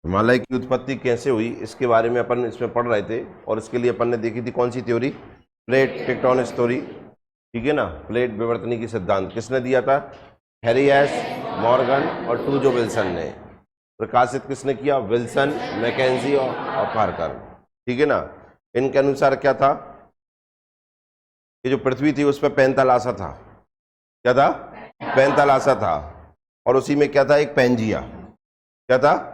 हिमालय की उत्पत्ति कैसे हुई इसके बारे में अपन इसमें पढ़ रहे थे, और इसके लिए अपन ने देखी थी कौन सी थ्योरी, प्लेट टेक्टोनिक थ्योरी, ठीक है ना। प्लेट विवर्तनी की सिद्धांत किसने दिया था, हैरी एस मॉर्गन और टूजो विल्सन ने। प्रकाशित किसने किया, विल्सन, मैकेंजी और पार्कर, ठीक है ना। इनके अनुसार क्या था कि जो पृथ्वी थी उस पर पैंतालासा था, क्या था, पैंतालासा था, और उसी में क्या था, एक पेंजिया, क्या था,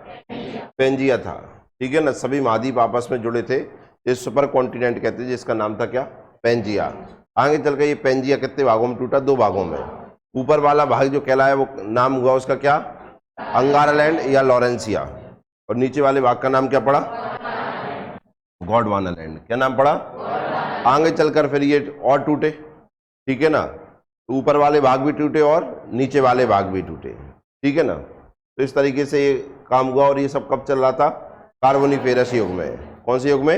पेंजिया था, ठीक है ना। सभी महाद्वीप आपस में जुड़े थे, ये सुपर कॉन्टिनेंट कहते हैं, जिसका नाम था क्या, पेंजिया। आगे चल के ये पेंजिया कितने भागों में टूटा, 2 भागों में। ऊपर वाला भाग जो कहलाया वो नाम हुआ उसका क्या, अंगारालैंड या लॉरेंसिया, और नीचे वाले भाग का नाम क्या पड़ा, गोंडवाना लैंड। क्या नाम पड़ा, आगे चलकर फिर ये और टूटे, ठीक है ना। ऊपर वाले भाग भी टूटे और नीचे वाले भाग भी टूटे, ठीक है ना। तो इस तरीके से ये काम हुआ, और ये सब कब चल रहा था, कार्बोनिफेरस युग में। कौन से युग में,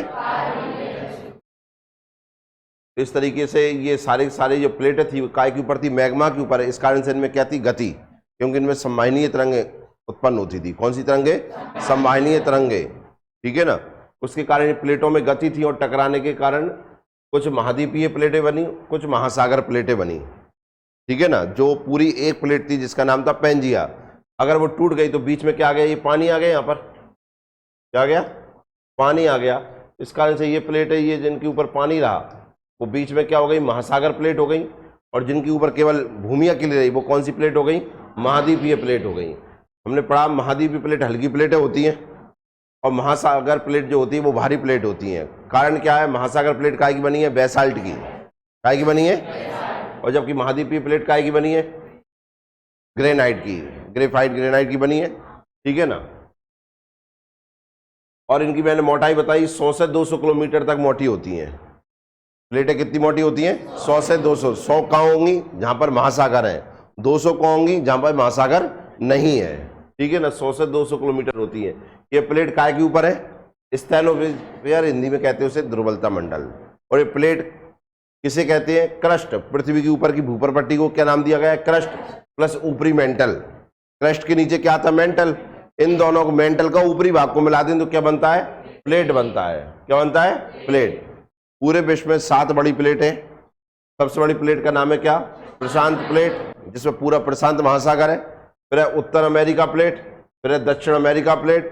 इस तरीके से ये सारे जो प्लेटें थी काय के ऊपर थी, मैग्मा के ऊपर है। इस कारण से इनमें क्या थी, गति, क्योंकि इनमें संवहनीय तरंगे उत्पन्न होती थी। कौन सी तरंगे, संवहनीय तरंगे, ठीक है ना। उसके कारण प्लेटों में गति थी, और टकराने के कारण कुछ महाद्वीपीय प्लेटें बनी, कुछ महासागर प्लेटें बनी, ठीक है ना। जो पूरी एक प्लेट थी जिसका नाम था पेंजिया, अगर वो टूट गई तो बीच में क्या आ गया, ये पानी आ गया, यहाँ पर क्या आ गया, पानी आ गया। इस कारण से ये प्लेट है, ये जिनके ऊपर पानी रहा वो बीच में क्या हो गई, महासागर प्लेट हो गई, और जिनके ऊपर केवल भूमि अकेली रही वो कौन सी प्लेट हो गई, महाद्वीपीय प्लेट हो गई। हमने पढ़ा महाद्वीपीय प्लेट हल्की प्लेटें होती हैं, और महासागर प्लेट जो होती है वो भारी प्लेट होती हैं। कारण क्या है, महासागर प्लेट काय की बनी है, बेसाल्ट की, काय की बनी है, और जबकि महाद्वीपीय प्लेट काय की बनी है, ग्रेनाइट की, ग्रेफाइट ग्रेनाइट की बनी है, ठीक है ना। और इनकी मैंने मोटाई बताई, 100 से 200 किलोमीटर तक मोटी होती हैं। प्लेटें कितनी मोटी होती हैं, 100 से 200। 100 कहाँ होंगी, जहां पर महासागर है, 200 कहाँ होंगी, जहां पर महासागर नहीं है, ठीक है ना। 100 से 200 किलोमीटर होती है। ये प्लेट काय के ऊपर है, स्टेनोस्फीयर, हिंदी में कहते हैं उसे ध्रुवलता मंडल। और ये प्लेट किसे कहते हैं, क्रस्ट, पृथ्वी के ऊपर की भूपर पट्टी को क्या नाम दिया गया है, क्रस्ट प्लस ऊपरी मेंटल। क्रस्ट के नीचे क्या था, मेंटल। इन दोनों को, मेंटल का ऊपरी भाग को मिला दें तो क्या बनता है, प्लेट बनता है। क्या बनता है, प्लेट। पूरे विश्व में 7 बड़ी प्लेट है। सबसे बड़ी प्लेट का नाम है क्या, प्रशांत प्लेट, जिसमें पूरा प्रशांत महासागर है। फिर है उत्तर अमेरिका प्लेट, फिर है दक्षिण अमेरिका प्लेट,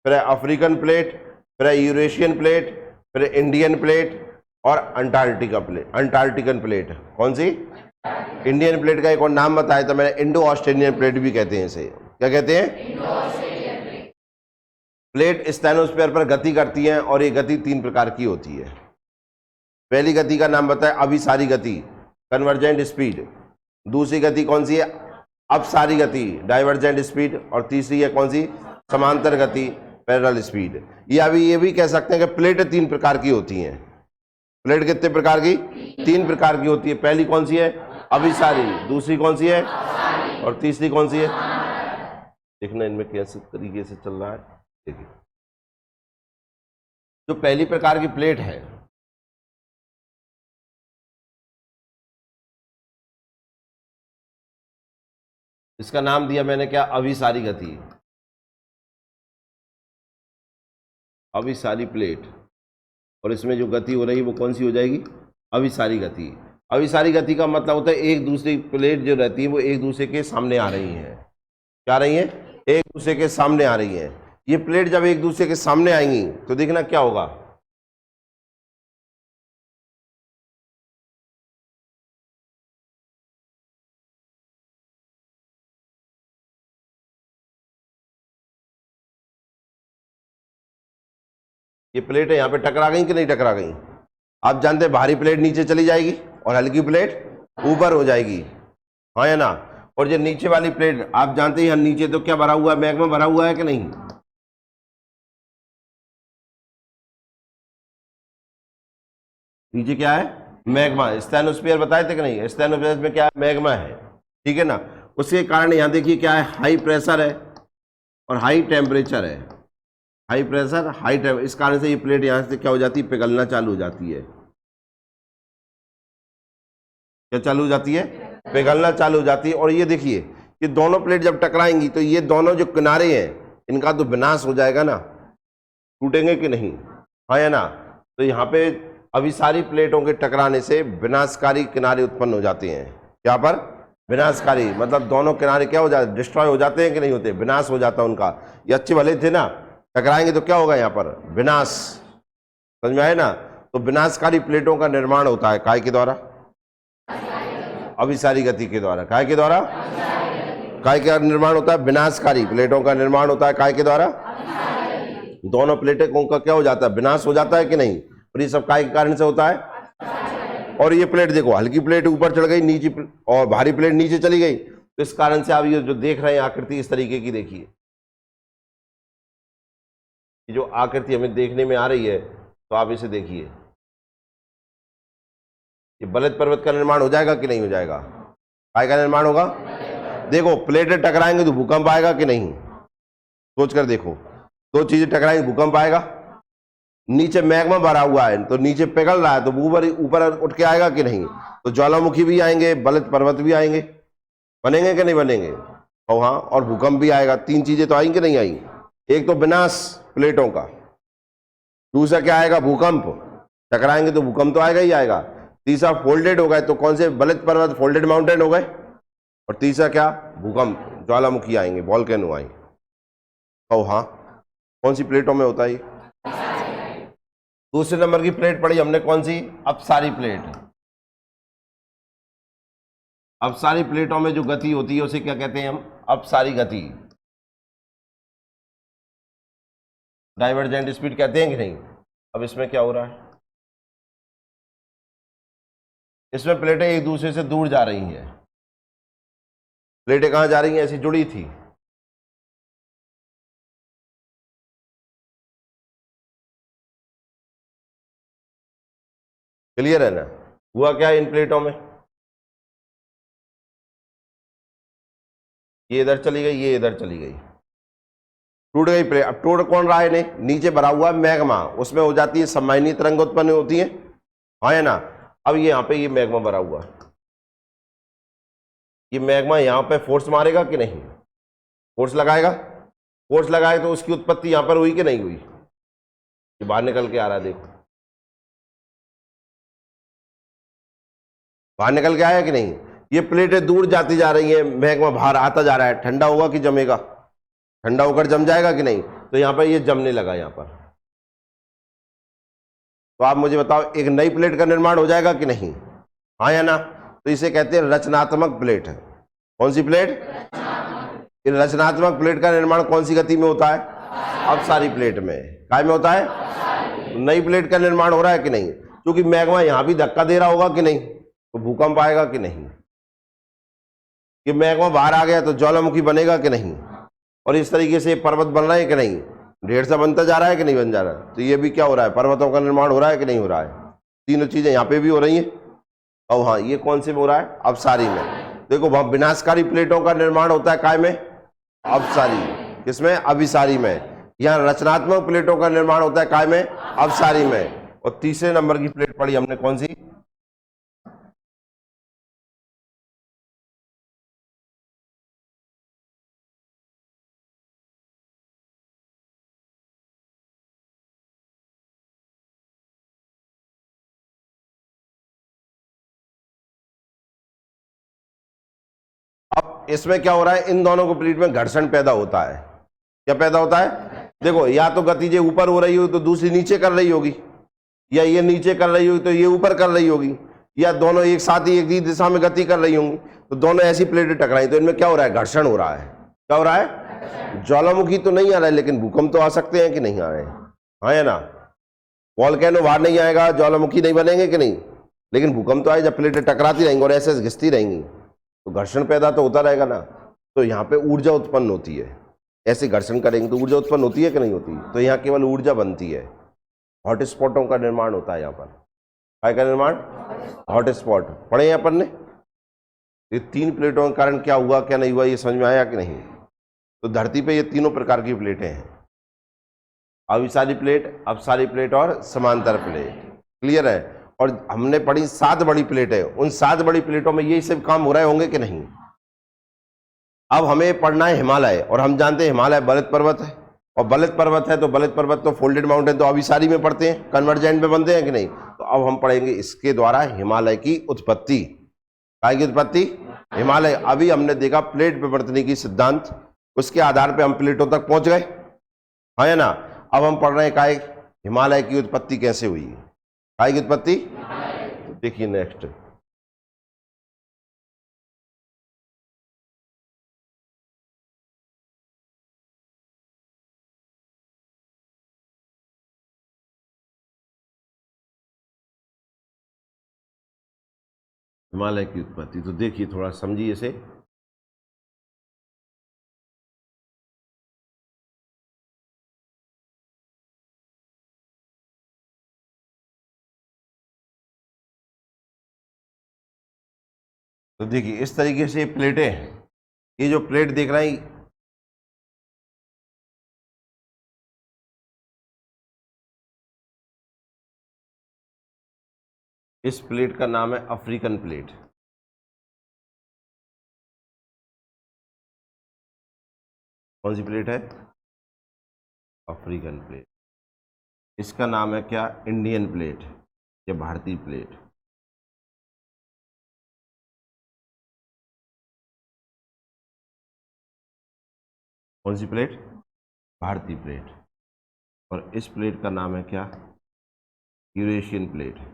फिर है अफ्रीकन प्लेट, फिर है यूरेशियन प्लेट, फिर है इंडियन प्लेट, और अंटार्कटिका प्लेट, अंटार्कटिकन प्लेट। कौन सी, इंडियन प्लेट का एक और नाम बताया था मैंने, इंडो ऑस्ट्रेलियन प्लेट भी कहते हैं इसे। क्या कहते हैं, प्लेट स्टेनोस्फीयर पर गति करती है, और ये गति 3 प्रकार की होती है। पहली गति का नाम बताया अभिसारी गति, कन्वर्जेंट स्पीड। दूसरी गति कौन सी है, अपसारी गति, डाइवर्जेंट स्पीड। और तीसरी है कौन सी, समांतर गति, पैरेलल स्पीड। ये भी कह सकते हैं कि प्लेट 3 प्रकार की होती हैं। प्लेट कितने प्रकार की, 3 प्रकार की होती है। पहली कौन सी है, अभिसारी। दूसरी कौन सी है, और तीसरी कौन सी है। देखना इनमें कैसे तरीके से चल रहा है। देखिए, जो पहली प्रकार की प्लेट है, इसका नाम दिया मैंने क्या, अभिसारी गति, अभिसारी प्लेट। और इसमें जो गति हो रही है वो कौन सी हो जाएगी, अभिसारी गति। अभिसारी गति का मतलब होता है एक दूसरी प्लेट जो रहती है वो एक दूसरे के सामने आ रही हैं। क्या आ रही हैं, एक दूसरे के सामने आ रही हैं। ये प्लेट जब एक दूसरे के सामने आएंगी तो देखना क्या होगा, ये प्लेट है यहाँ पे टकरा गई कि नहीं टकरा गई। आप जानते हैं भारी प्लेट नीचे चली जाएगी और हल्की प्लेट ऊपर हो जाएगी, हाँ या ना। और जो नीचे वाली प्लेट आप जानते हैं, नीचे तो क्या भरा हुआ है, मैग्मा भरा हुआ है कि नहीं। नीचे क्या है, मैग्मा। स्टेनोस्फीयर बताए थे कि नहीं, स्टेनोस्फीयर में क्या है, मैग्मा है, ठीक है ना। उसके कारण यहाँ देखिए क्या है, हाई प्रेशर है और हाई टेम्परेचर है। हाई प्रेशर हाई टेम्परेचर, इस कारण से ये प्लेट यहाँ से क्या हो जाती है, पिघलना चालू हो जाती है। क्या चालू हो जाती है, पिघलना चालू हो जाती है। और ये देखिए, ये दोनों प्लेट जब टकराएंगी तो ये दोनों जो किनारे हैं इनका तो विनाश हो जाएगा ना, टूटेंगे कि नहीं, हाँ या ना। तो यहाँ पे अभिसारी प्लेटों के टकराने से विनाशकारी किनारे उत्पन्न हो जाते हैं। क्या पर विनाशकारी, मतलब दोनों किनारे क्या हो जाते, डिस्ट्रॉय हो जाते हैं कि नहीं होते, विनाश हो जाता है उनका। ये अच्छे भले थे ना, टकराएंगे तो क्या होगा यहाँ पर, विनाश। समझ में आए ना। तो विनाशकारी प्लेटों का निर्माण होता है काय के द्वारा, अभिसारी गति के द्वारा। काय के द्वारा, काय का निर्माण होता है, विनाशकारी प्लेटों का निर्माण होता है काय के द्वारा। दोनों प्लेटों का क्या हो जाता है, विनाश हो जाता है कि नहीं, और ये सब काय के कारण से होता है। और ये प्लेट देखो, हल्की प्लेट ऊपर चढ़ गई, नीचे और भारी प्लेट नीचे चली गई, तो इस कारण से आप ये जो देख रहे हैं आकृति इस तरीके की देखिए, जो आकृति हमें देखने में आ रही है, तो आप इसे देखिए, ये बलद पर्वत का निर्माण हो जाएगा कि नहीं हो जाएगा, काय का निर्माण होगा। देखो प्लेटें टकराएंगे तो भूकंप आएगा कि नहीं, सोच कर देखो, दो चीजें टकराएंगी भूकंप आएगा। नीचे मैग्मा भरा हुआ है तो नीचे पिघल रहा है तो ऊपर उठ के आएगा कि नहीं, तो ज्वालामुखी भी आएंगे, बलद पर्वत भी आएंगे, बनेंगे कि नहीं बनेंगे, और हाँ, और भूकंप भी आएगा। तीन चीजें तो आएंगी कि नहीं आएंगी, एक तो विनाश प्लेटों का, दूसरा क्या आएगा, भूकंप, टकराएंगे तो भूकंप तो आएगा ही आएगा। तीसरा फोल्डेड हो गए, तो कौन से, बलद पर्वत फोल्डेड माउंटेन हो गए, और तीसरा क्या, भूकंप, ज्वालामुखी आएंगे, वॉल्केनो आएंगे। और हाँ, कौन सी प्लेटों में होता है। दूसरे नंबर की प्लेट पढ़ी हमने कौन सी, अपसारी प्लेट। अपसारी प्लेटों में जो गति होती है उसे क्या कहते हैं हम, अपसारी गति, डाइवर्जेंट स्पीड कहते हैं कि नहीं। अब इसमें क्या हो रहा है, इसमें प्लेटें एक दूसरे से दूर जा रही हैं। प्लेटें कहां जा रही हैं, ऐसी जुड़ी थी, क्लियर है ना। हुआ क्या इन प्लेटों में, ये इधर चली गई, ये इधर चली गई, टूट गई प्लेट। अब टूट कौन रहा है, नहीं, नीचे भरा हुआ मैग्मा, उसमें हो जाती है समवाहिनी तरंग उत्पन्न होती है, हाँ है ना। अब ये यहाँ पे ये मैग्मा भरा हुआ, ये मैग्मा यहाँ पे फोर्स मारेगा कि नहीं, फोर्स लगाएगा, फोर्स लगाए तो उसकी उत्पत्ति यहाँ पर हुई कि नहीं हुई, ये बाहर निकल के आ रहा है, देखो बाहर निकल के आया कि नहीं। ये प्लेटें दूर जाती जा रही हैं, मैग्मा बाहर आता जा रहा है, ठंडा होगा कि जमेगा, ठंडा होकर जम जाएगा कि नहीं, तो यहाँ पर ये जमने लगा यहाँ पर। तो आप मुझे बताओ, एक नई प्लेट का निर्माण हो जाएगा कि नहीं, हाँ या ना। तो इसे कहते हैं रचनात्मक प्लेट है। कौन सी प्लेट, रचनात्मक प्लेट का निर्माण कौन सी गति में होता है, अपसारी प्लेट में। काय में होता है, नई प्लेट का निर्माण हो रहा है कि नहीं, क्योंकि मैग्मा यहां भी धक्का दे रहा होगा कि नहीं, तो भूकंप आएगा कि नहीं, कि मैग्मा बाहर आ गया तो ज्वालामुखी बनेगा कि नहीं, और इस तरीके से पर्वत बन रहा है कि नहीं, ढेर सा बनता जा रहा है कि नहीं बन जा रहा है। तो ये भी क्या हो रहा है, पर्वतों का निर्माण हो रहा है कि नहीं हो रहा है। तीनों चीजें यहाँ पे भी हो रही हैं। और हाँ, ये कौन से में हो रहा है, अपसारी में। देखो वहां विनाशकारी प्लेटों का निर्माण होता है काय में, अपसारी, किसमें, अभिसारी में। यहाँ रचनात्मक प्लेटों का निर्माण होता है काय में, अपसारी में। और तीसरे नंबर की प्लेट पढ़ी हमने कौन सी, अब इसमें क्या हो रहा है, इन दोनों को प्लेट में घर्षण पैदा होता है। क्या पैदा होता है, देखो या तो गति ये ऊपर हो रही होगी तो दूसरी नीचे कर रही होगी, या ये नीचे कर रही होगी तो ये ऊपर कर रही होगी, या दोनों एक साथ ही एक ही दिशा में गति कर रही होंगी, तो दोनों ऐसी प्लेटें टकराई, तो इनमें क्या हो रहा है, घर्षण हो रहा है। क्या हो रहा है, ज्वालामुखी तो नहीं आ रहा है, लेकिन भूकंप तो आ सकते हैं कि नहीं आ रहे हैं, हाँ या ना। वॉल्केनो बाहर नहीं आएगा, ज्वालामुखी नहीं बनेंगे कि नहीं, लेकिन भूकंप तो आए जब प्लेटें टकराती रहेंगी और ऐसे घिसती रहेंगी, तो घर्षण पैदा तो होता रहेगा ना। तो यहाँ पे ऊर्जा उत्पन्न होती है, ऐसे घर्षण करेंगे तो ऊर्जा उत्पन्न होती है कि नहीं होती, तो यहाँ केवल ऊर्जा बनती है। हॉट स्पॉटों का निर्माण होता है यहाँ पर। काय का निर्माण, हॉट स्पॉट पढ़े यहाँ पर ने। ये तीन प्लेटों के कारण क्या हुआ क्या नहीं हुआ, ये समझ में आया कि नहीं। तो धरती पे ये तीनों प्रकार की प्लेटें हैं, अभिसारी प्लेट, अपसारी प्लेट और समांतर प्लेट। क्लियर है। और हमने पढ़ी 7 बड़ी प्लेटें, उन 7 बड़ी प्लेटों में यही सब काम हो रहे होंगे कि नहीं, अब हमें पढ़ना है हिमालय, और हम जानते हैं हिमालय बलित पर्वत है, और बलित पर्वत है तो बलित पर्वत तो फोल्डेड माउंटेन तो अभी सारी में पढ़ते हैं, कन्वर्जेंट में बनते हैं कि नहीं। तो अब हम पढ़ेंगे इसके द्वारा हिमालय की उत्पत्ति। काय की उत्पत्ति? हिमालय। अभी हमने देखा प्लेट विवर्तनी की सिद्धांत, उसके आधार पे हम प्लेटों तक पहुंच गए, है ना। अब हम पढ़ रहे हैं काय हिमालय की उत्पत्ति कैसे हुई। काय की उत्पत्ति देखिए नेक्स्ट। हिमालय की उत्पत्ति तो देखिए, थोड़ा समझिए इसे। तो देखिए इस तरीके से प्लेटें, ये जो प्लेट देख रहे हैं, इस प्लेट का नाम है अफ्रीकन प्लेट। कौन सी प्लेट है? African plate. इसका नाम है क्या? इंडियन प्लेट या भारतीय प्लेट। कौन सी प्लेट? भारतीय प्लेट। और इस प्लेट का नाम है क्या? Eurasian plate.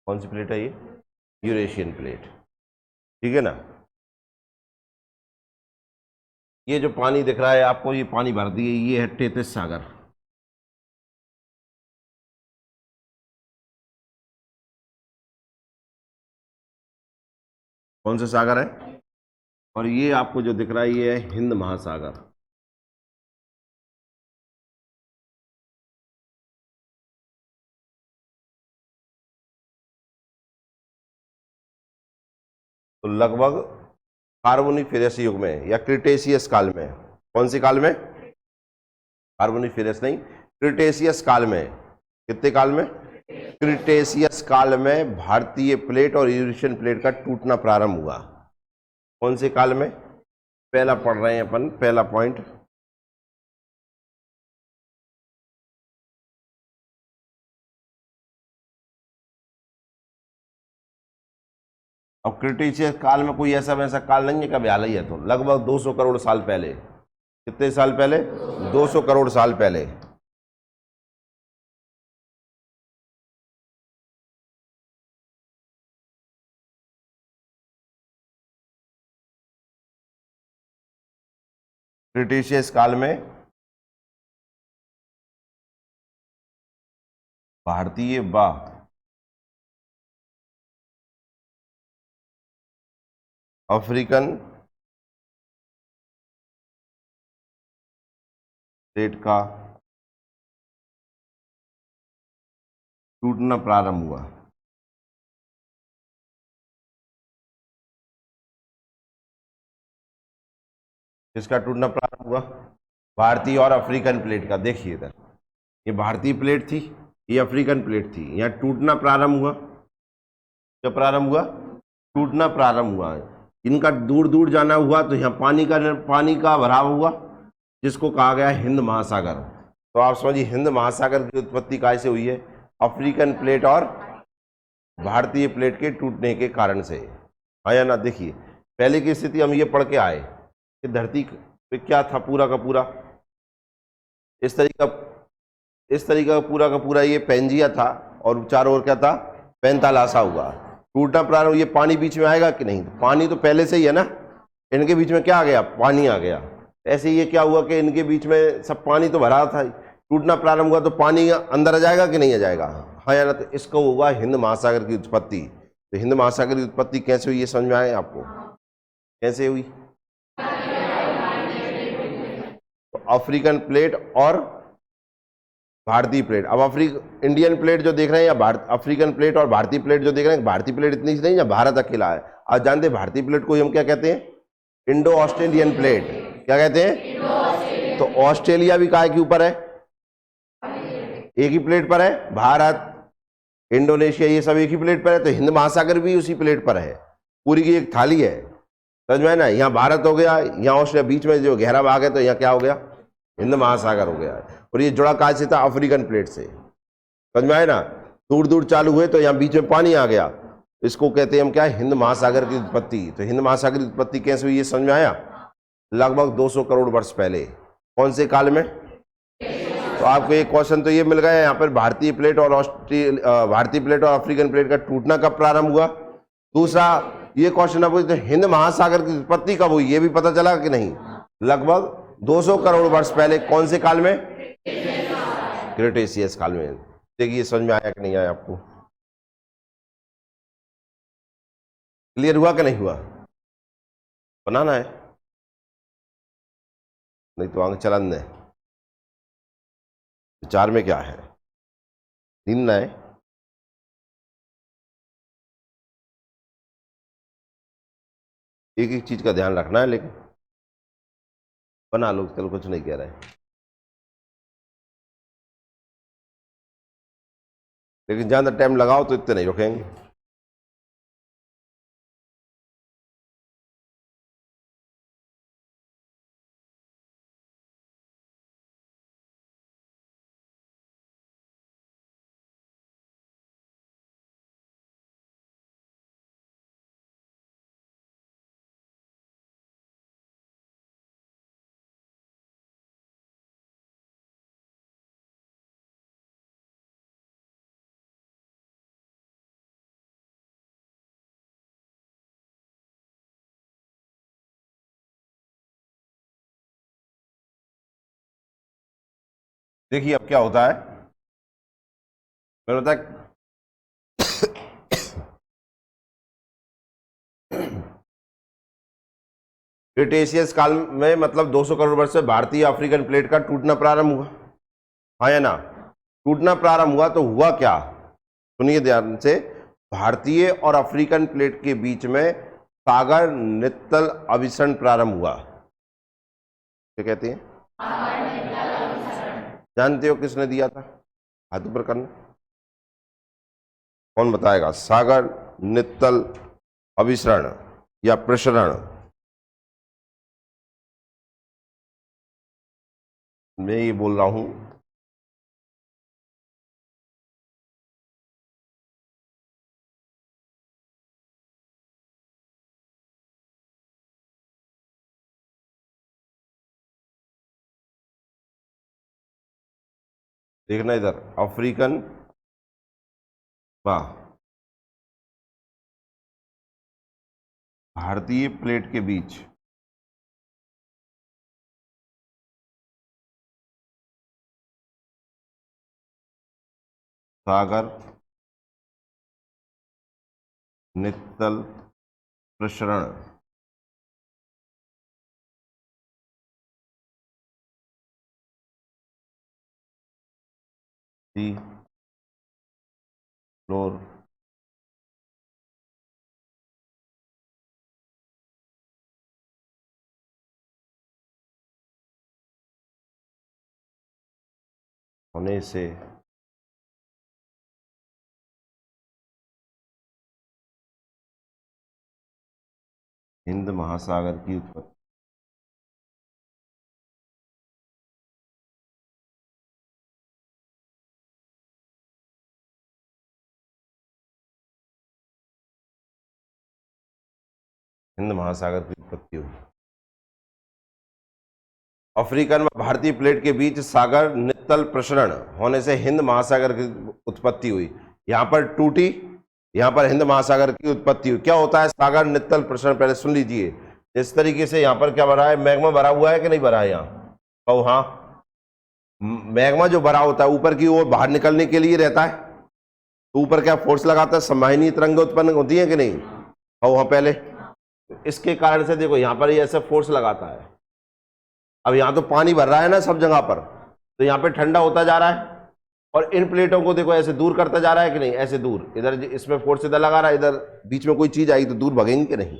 कौन सी प्लेट है ये? Eurasian plate. ठीक है ना। ये जो पानी दिख रहा है आपको, ये पानी भर दिए, ये है टेथिस सागर। कौन सा सागर है? और ये आपको जो दिख रहा है ये है हिंद महासागर। तो लगभग कार्बोनिफेरस युग में या क्रिटेशियस काल में, कौन सी काल में? कार्बोनिफेरस नहीं, क्रिटेशियस काल में। कितने काल में? क्रिटेशियस काल में भारतीय प्लेट और यूरेशियन प्लेट का टूटना प्रारंभ हुआ। कौन से काल में? पहला पढ़ रहे हैं अपन, पहला पॉइंट। अब क्रिटेशियस काल में कोई ऐसा वैसा काल नहीं है, कभी हाल ही है। तो लगभग 200 करोड़ साल पहले। कितने साल पहले? 200 करोड़ साल पहले। क्रिटेशियस काल में भारतीय व अफ्रीकन प्लेट का टूटना प्रारंभ हुआ। किसका टूटना प्रारंभ हुआ? भारतीय और अफ्रीकन प्लेट का। देखिए इधर, ये भारतीय प्लेट थी, ये अफ्रीकन प्लेट थी, यहाँ टूटना प्रारंभ हुआ। क्या प्रारंभ हुआ? टूटना प्रारंभ हुआ। इनका दूर दूर जाना हुआ तो यहाँ पानी का भराव हुआ, जिसको कहा गया हिंद महासागर। तो आप समझिए हिंद महासागर की उत्पत्ति कैसे हुई है? अफ्रीकन प्लेट और भारतीय प्लेट के टूटने के कारण से। हाँ या ना। देखिए पहले की स्थिति हम ये पढ़ के आए कि धरती पे क्या था, पूरा का पूरा इस तरीके का पूरा का पूरा ये पेंजिया था, और चारों ओर क्या था? पैंतालासा हुआ। टूटना प्रारंभ, ये पानी बीच में आएगा कि नहीं? पानी तो पहले से ही है ना, इनके बीच में क्या आ गया? पानी आ गया। ऐसे ही ये क्या हुआ कि इनके बीच में सब पानी तो भरा था, टूटना प्रारंभ हुआ तो पानी अंदर आ जाएगा कि नहीं आ जाएगा? हाँ या ना। तो इसको होगा हिंद महासागर की उत्पत्ति। तो हिंद महासागर की उत्पत्ति कैसे हुई, ये समझ में आए आपको? कैसे हुई? तो अफ्रीकन प्लेट और भारतीय प्लेट। अब इंडियन प्लेट जो देख रहे हैं या अफ्रीकन प्लेट और भारतीय प्लेट जो देख रहे हैं, भारतीय प्लेट इतनी नहीं या भारत अकेला है। आज जानते हैं भारतीय प्लेट को हम क्या कहते हैं? Indo Australian plate. क्या कहते हैं? तो ऑस्ट्रेलिया भी काय के ऊपर है? एक ही प्लेट पर है, भारत। इंडोनेशिया, ये सब एक ही प्लेट पर है, तो हिंद महासागर भी उसी प्लेट पर है, पूरी की एक थाली है, समझ में ना। यहाँ भारत हो गया, यहाँ ऑस्ट्रेलिया, बीच में जो गहरा भाग है, तो यहाँ क्या हो गया, हिंद महासागर हो गया। और ये जुड़ा कहाँ से था, अफ्रीकन प्लेट से, समझ में आए ना। दूर दूर चालू हुए तो यहाँ बीच में पानी आ गया, इसको कहते हैं हम क्या, हिंद महासागर की उत्पत्ति। तो हिंद महासागर की उत्पत्ति कैसे हुई, ये समझ में आया। लगभग 200 करोड़ वर्ष पहले। कौन से काल में। तो आपको एक क्वेश्चन तो ये मिल गया यहाँ पर, भारतीय प्लेट और अफ्रीकन प्लेट का टूटना कब प्रारंभ हुआ। दूसरा ये क्वेश्चन आपको, तो हिंद महासागर की उत्पत्ति कब हुई, ये भी पता चला कि नहीं। लगभग 200 करोड़ वर्ष पहले। कौन से काल में, क्रेटेशियस काल में। देखिए समझ में आया कि नहीं आया आपको, क्लियर हुआ कि नहीं हुआ। बनाना है, नहीं तो आगे चलन दे। विचार में क्या है, दिन है, एक एक चीज का ध्यान रखना है, लेकिन बना लो, चलो कुछ नहीं कह रहे, लेकिन ज्यादा टाइम लगाओ तो इतने नहीं रुकेंगे। देखिए अब क्या होता है, मैं बता, क्रिटेशियस काल में मतलब 200 करोड़ वर्ष से भारतीय अफ्रीकन प्लेट का टूटना प्रारंभ हुआ, हाँ या ना। टूटना प्रारंभ हुआ तो हुआ क्या, सुनिए ध्यान से। भारतीय और अफ्रीकन प्लेट के बीच में सागर नित्तल अभिसरण प्रारंभ हुआ। क्या कहते हैं, जानते हो किसने दिया था, हाथ ऊपर करना, कौन बताएगा। सागर नित्तल अभिसरण या प्रसरण, मैं ये बोल रहा हूं, देखना इधर, अफ्रीकन भारतीय प्लेट के बीच सागर नित्तल प्रसरण सी फ्लोर होने से हिंद महासागर की उत्पत्ति। हिंद महासागर की उत्पत्ति हुई। अफ्रीकन व भारतीय प्लेट के बीच सागर नित्तल प्रसरण होने से हिंद महासागर की उत्पत्ति हुई। यहां पर टूटी, यहां पर हिंद महासागर की उत्पत्ति हुई। क्या होता है सागर नित्तल प्रसरण, पहले सुन लीजिए। इस तरीके से यहां पर क्या भरा है, मैग्मा भरा हुआ है कि नहीं भरा है, यहाँ कहो हाँ। मैग्मा जो भरा होता है ऊपर की ओर बाहर निकलने के लिए रहता है, तो ऊपर क्या फोर्स लगाता है, संवाहिनी तरंग उत्पन्न होती है कि नहीं, कहो हाँ पहले। इसके कारण से देखो यहां पर ये ऐसा फोर्स लगाता है। अब यहां तो पानी भर रहा है ना सब जगह पर, तो यहाँ पे ठंडा होता जा रहा है, और इन प्लेटों को देखो ऐसे दूर करता जा रहा है कि नहीं, ऐसे दूर, इधर इसमें फोर्स इधर लगा रहा है, इधर बीच में कोई चीज आएगी तो दूर भगेंगे कि नहीं,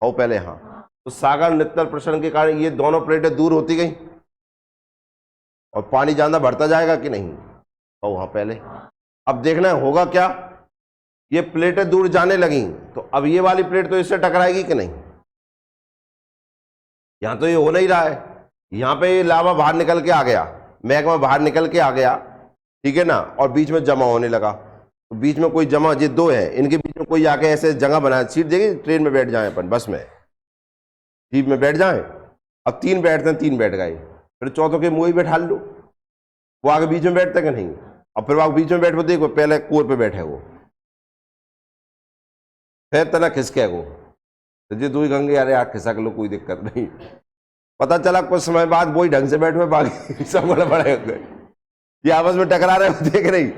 आओ पहले हाँ। तो सागर नित्तल प्रसरण के कारण ये दोनों प्लेटें दूर होती गई, और पानी ज्यादा बढ़ता जाएगा कि नहीं, आओ हाँ पहले। अब देखना है होगा क्या, ये प्लेटें दूर जाने लगी तो अब ये वाली प्लेट तो इससे टकराएगी कि नहीं? यहां तो ये हो नहीं रहा है, यहां पे ये लावा बाहर निकल के आ गया, मैग्मा बाहर निकल के आ गया, ठीक है ना, और बीच में जमा होने लगा। तो बीच में कोई जमा, ये दो है, इनके बीच में कोई आके ऐसे जगह बनाए, सीट देगी, ट्रेन में बैठ जाए अपन, बस में जीप में बैठ जाए। अब तीन बैठते हैं, तीन बैठ गए, फिर चौथों के मुंह ही बैठा लो, वो आगे बीच में बैठते कि नहीं? अब फिर वो बीच में बैठ, देखो पहले कोर पे बैठे वो, फिर तना खिसके वो, तो जी दो ही गंगे, अरे यार खिसक लो, कोई दिक्कत नहीं। पता चला कुछ समय बाद वही ढंग से बैठे, बाकी सब बड़े हो गए, ये आपस में टकरा रहे होते कि नहीं?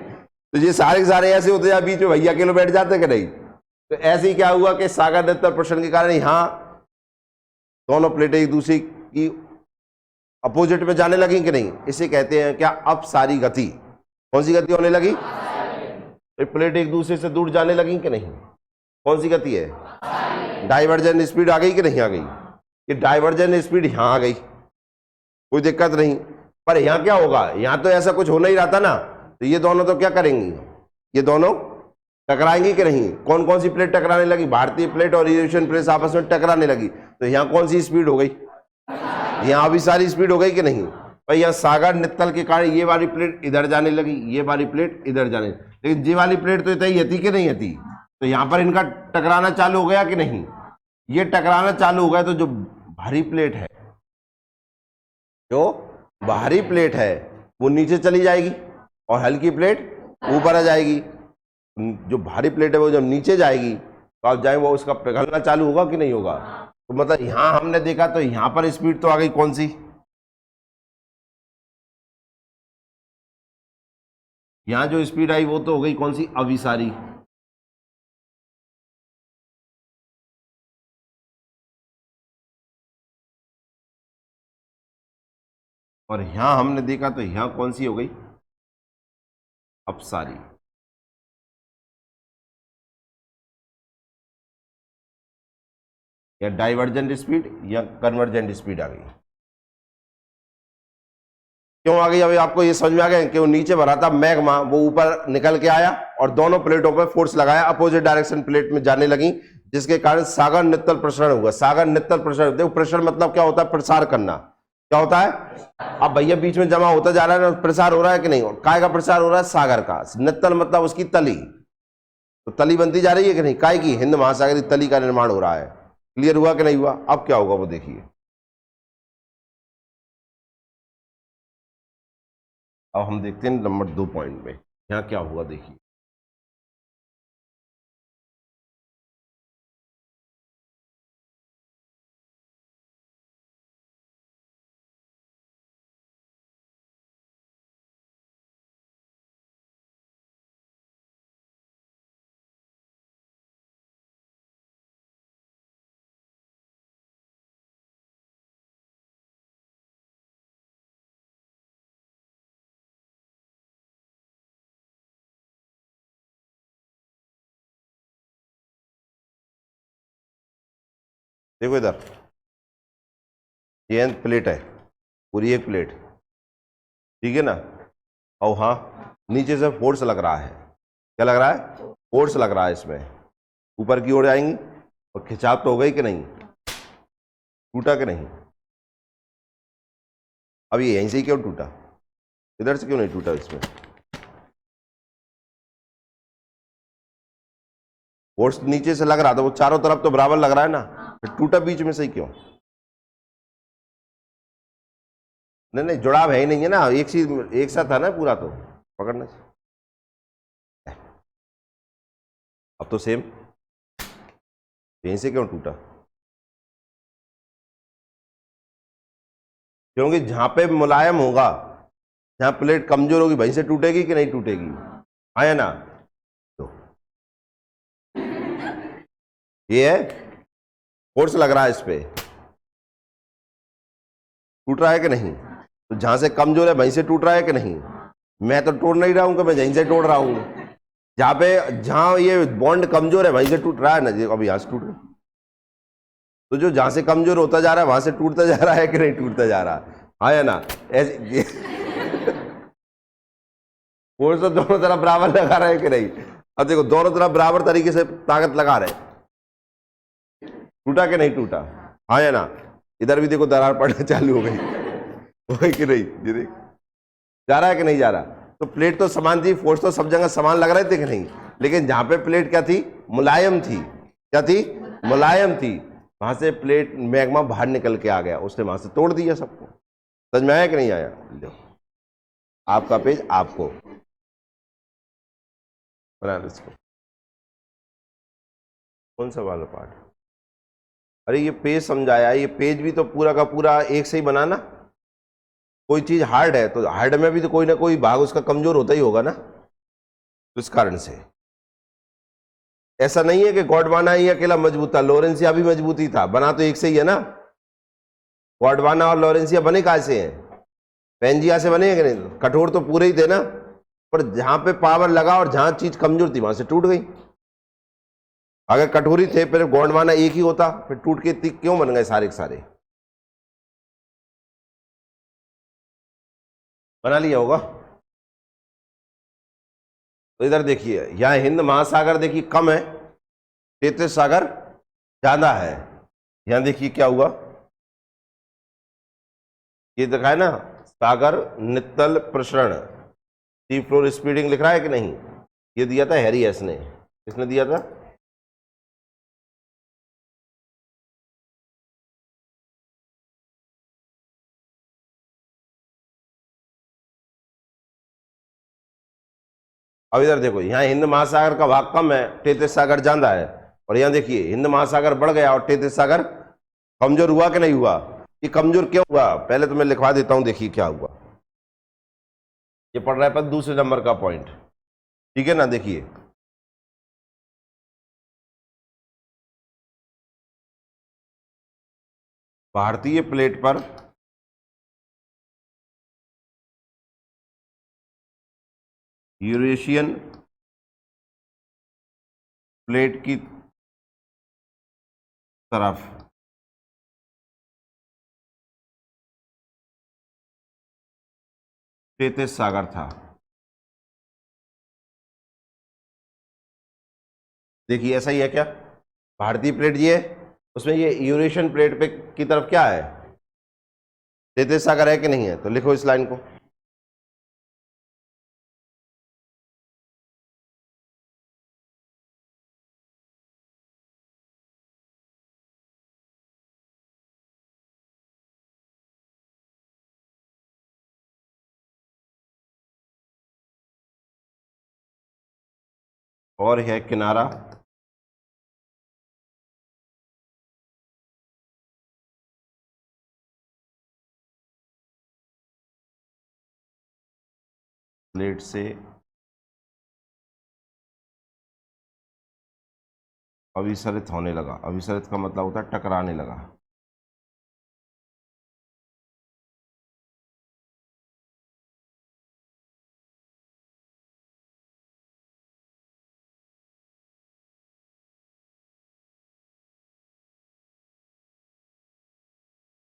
तो ये सारे सारे ऐसे होते हैं, बीच में भैया अकेले बैठ जाते कि नहीं? तो ऐसे ही क्या हुआ कि सागर नित्तर प्रश्न के कारण यहाँ दोनों प्लेटें एक दूसरे की अपोजिट में जाने लगी कि नहीं? इसे कहते हैं क्या? अपसारी गति। कौन सी गति होने लगी? प्लेट एक दूसरे से दूर जाने लगी कि नहीं? कौन सी गति है? डाइवर्जेंट स्पीड आ गई कि नहीं आ गई? ये डाइवर्जेंट स्पीड यहां आ गई, कोई दिक्कत नहीं। पर यहां क्या होगा? यहां तो ऐसा कुछ हो नहीं रहा था ना, तो ये दोनों तो क्या करेंगी? ये दोनों टकराएंगी कि नहीं? कौन कौन सी प्लेट टकराने लगी? भारतीय प्लेट और यूरेशियन प्लेट आपस में टकराने लगी, तो यहां कौन सी स्पीड हो गई? यहां भी सारी स्पीड हो गई कि नहीं? भाई यहां सागर नित्तल के कारण ये वाली प्लेट इधर जाने लगी, ये वाली प्लेट इधर जाने, लेकिन ये वाली प्लेट तो इतनी हती कि नहीं हती, तो यहां पर इनका टकराना चालू हो गया कि नहीं? ये टकराना चालू हो गया, तो जो भारी प्लेट है, जो भारी प्लेट है वो नीचे चली जाएगी और हल्की प्लेट ऊपर आ जाएगी। जो भारी प्लेट है वो जब नीचे जाएगी तो आप जाए वो उसका पिघलना चालू होगा कि नहीं होगा? तो मतलब यहां हमने देखा तो यहां पर स्पीड तो आ गई, कौन सी? यहां जो स्पीड आई वो तो हो गई कौन सी? अभिसारी। और यहां हमने देखा तो यहां कौन सी हो गई? अपसारी। या डाइवर्जेंट स्पीड या कन्वर्जेंट स्पीड आ गई। क्यों आ गई? अभी आपको ये समझ में आ गया कि वो नीचे भरा था मैग्मा, वो ऊपर निकल के आया और दोनों प्लेटों पर फोर्स लगाया, अपोजिट डायरेक्शन प्लेट में जाने लगी, जिसके कारण सागर नित्तल प्रसरण हुआ। सागर नित्तल प्रसरण, देखो प्रसरण मतलब क्या होता है? प्रसार करना। क्या होता है? अब भैया बीच में जमा होता जा रहा है ना, प्रसार हो रहा है कि नहीं? काय का प्रसार हो रहा है? सागर का। नित्तल मतलब उसकी तली, तो तली बनती जा रही है कि नहीं? काय की? हिंद महासागर की तली का निर्माण हो रहा है। क्लियर हुआ कि नहीं हुआ? अब क्या होगा वो देखिए। अब हम देखते हैं नंबर 2 पॉइंट में यहां क्या हुआ, देखिए। देखो इधर, ये प्लेट है, पूरी एक प्लेट, ठीक है ना? और हाँ, नीचे से फोर्स लग रहा है। क्या लग रहा है? फोर्स लग रहा है इसमें, ऊपर की ओर जाएंगी, और खिंचाव तो हो गई कि नहीं? टूटा कि नहीं? अब ये यहीं से ही क्यों टूटा? इधर से क्यों नहीं टूटा? इसमें फोर्स नीचे से लग रहा था, वो चारों तरफ तो बराबर लग रहा है ना, फिर टूटा बीच में से ही क्यों? नहीं नहीं, जुड़ाव है ही नहीं है ना, एक चीज एक साथ था ना पूरा, तो पकड़ने से। अब तो सेम, यहीं से क्यों टूटा? क्योंकि जहां पे मुलायम होगा, जहां प्लेट कमजोर होगी, वहीं से टूटेगी कि नहीं टूटेगी? आया ना? तो ये है, फोर्स लग रहा है इस पे, टूट रहा है कि नहीं? तो जहां से कमजोर है वहीं से टूट रहा है कि नहीं? मैं तो तोड़ नहीं रहा हूं कि मैं यहीं से तोड़ रहा हूं, जहां ये बॉन्ड कमजोर है वहीं से टूट रहा है ना। अब यहां से टूट रहा, तो जो जहां से कमजोर होता जा रहा है वहां से टूटता जा रहा है कि नहीं टूटता जा रहा है? हाँ या ना? ऐसे फोर्स तो दोनों तरफ बराबर लगा रहा है कि नहीं? अब देखो दोनों तरफ बराबर तरीके से ताकत लगा रहे, टूटा कि नहीं टूटा? हाँ या ना? इधर भी देखो दरार पड़ना चालू हो गई, हो गई कि नहीं? ये देख जा रहा है कि नहीं जा रहा? तो प्लेट तो समान थी, फोर्स तो सब जगह समान लग रहे थे कि नहीं, लेकिन जहां पे प्लेट क्या थी? मुलायम थी। क्या थी? मुलायम थी। वहां से प्लेट मैग्मा बाहर निकल के आ गया, उसने वहां से तोड़ दिया सबको। समझ में आया कि नहीं आया? लो आपका पेज आपको बना लो इसको। कौन सा वाला पार्ट? अरे ये पेज समझाया, ये पेज भी तो पूरा का पूरा एक से ही बनाना। कोई चीज हार्ड है तो हार्ड में भी तो कोई ना कोई भाग उसका कमजोर होता ही होगा ना, तो इस कारण से ऐसा नहीं है कि गॉडवाना ही अकेला मजबूत था, लॉरेंसिया भी मजबूती था, बना तो एक से ही है ना। गॉडवाना और लॉरेंसिया बने कहाँ से हैं? पेंजिया से बने हैं कि नहीं? कठोर तो पूरे ही थे ना, पर जहां पे पावर लगा और जहां चीज कमजोर थी वहां से टूट गई। अगर कठोरी थे फिर गोंडवाना एक ही होता, फिर टूट के इतने क्यों बन गए सारे के सारे? बना लिया होगा। तो इधर देखिए, यहां हिंद महासागर देखिए कम है, तेतीस सागर ज्यादा है। यहां देखिए क्या हुआ, ये दिखा है ना, सागर नित्तल प्रसरण, सी फ्लोर स्पीडिंग लिख रहा है कि नहीं? ये दिया था हैरी एस ने। किसने दिया था? अब इधर देखो, यहाँ हिंद महासागर का भाग कम है, तेतीस सागर ज्यादा है, और यहाँ देखिए हिंद महासागर बढ़ गया और तेतीस सागर कमजोर हुआ कि नहीं हुआ? ये कमजोर क्यों हुआ पहले तो मैं लिखवा देता हूं, देखिए क्या हुआ। ये पढ़ रहा है पर दूसरे नंबर का पॉइंट, ठीक है ना? देखिए भारतीय प्लेट पर यूरेशियन प्लेट की तरफ तेतीस सागर था। देखिए ऐसा ही है क्या? भारतीय प्लेट ये है, उसमें ये यूरेशियन प्लेट पे की तरफ क्या है? तेतीस सागर है कि नहीं है? तो लिखो इस लाइन को। और है किनारा प्लेट से अभिसरित होने लगा। अभिसरित का मतलब होता है टकराने लगा।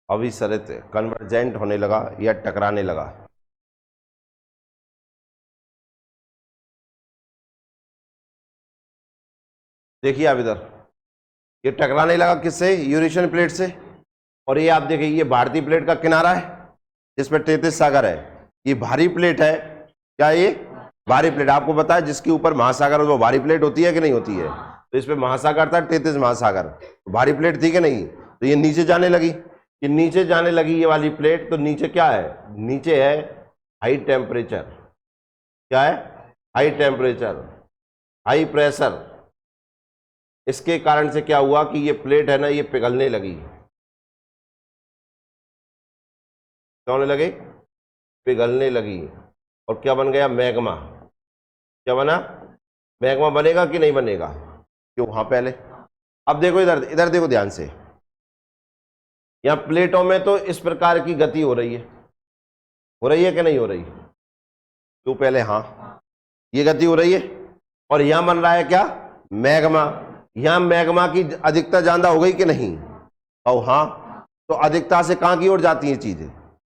अभिसरित कन्वर्जेंट होने लगा या टकराने लगा। देखिए आप इधर, ये टकराने लगा किससे? यूरेशियन प्लेट से। और ये आप देखिए, ये भारतीय प्लेट का किनारा है जिस पर तेतीस सागर है। ये भारी प्लेट है, क्या ये भारी प्लेट? आपको पता है जिसके ऊपर महासागर है वो भारी प्लेट होती है कि नहीं होती है? तो इस पे महासागर था, तेतीस महासागर, तो भारी प्लेट थी कि नहीं? तो ये नीचे जाने लगी, ये नीचे जाने लगी ये वाली प्लेट। तो नीचे क्या है? नीचे है हाई टेम्परेचर। क्या है? High temperature, high pressure. इसके कारण से क्या हुआ कि ये प्लेट है ना, ये पिघलने लगी। क्या होने लगे? पिघलने लगी। और क्या बन गया? मैग्मा। क्या बना? मैग्मा बनेगा कि नहीं बनेगा? क्यों? हाँ पहले। अब देखो इधर, इधर देखो ध्यान से, यहां प्लेटों में तो इस प्रकार की गति हो रही है कि नहीं हो रही? क्यों पहले? हाँ ये गति हो रही है, और यहां बन रहा है क्या? मैग्मा। यहां मैग्मा की अधिकता ज्यादा हो गई कि नहीं? और हाँ, तो अधिकता से कहां की ओर जाती है चीजें?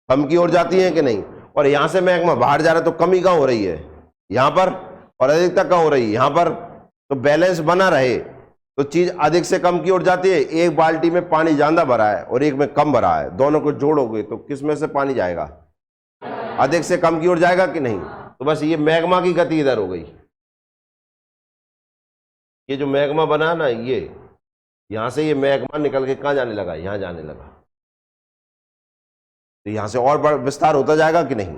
कम की ओर जाती है कि नहीं? और यहां से मैग्मा बाहर जा रहा है तो कमी कहां हो रही है? यहां पर। और अधिकता कम हो रही है यहाँ पर, तो बैलेंस बना रहे तो चीज अधिक से कम की ओर जाती है। एक बाल्टी में पानी ज्यादा भरा है और एक में कम भरा है, दोनों को जोड़ोगे तो किस में से पानी जाएगा? अधिक से कम की ओर जाएगा कि नहीं? तो बस ये मैग्मा की गति इधर हो गई। ये जो मैग्मा बना ना, ये यहां से ये मैग्मा निकल के कहां जाने लगा? यहां जाने लगा। तो यहां से और विस्तार होता जाएगा कि नहीं?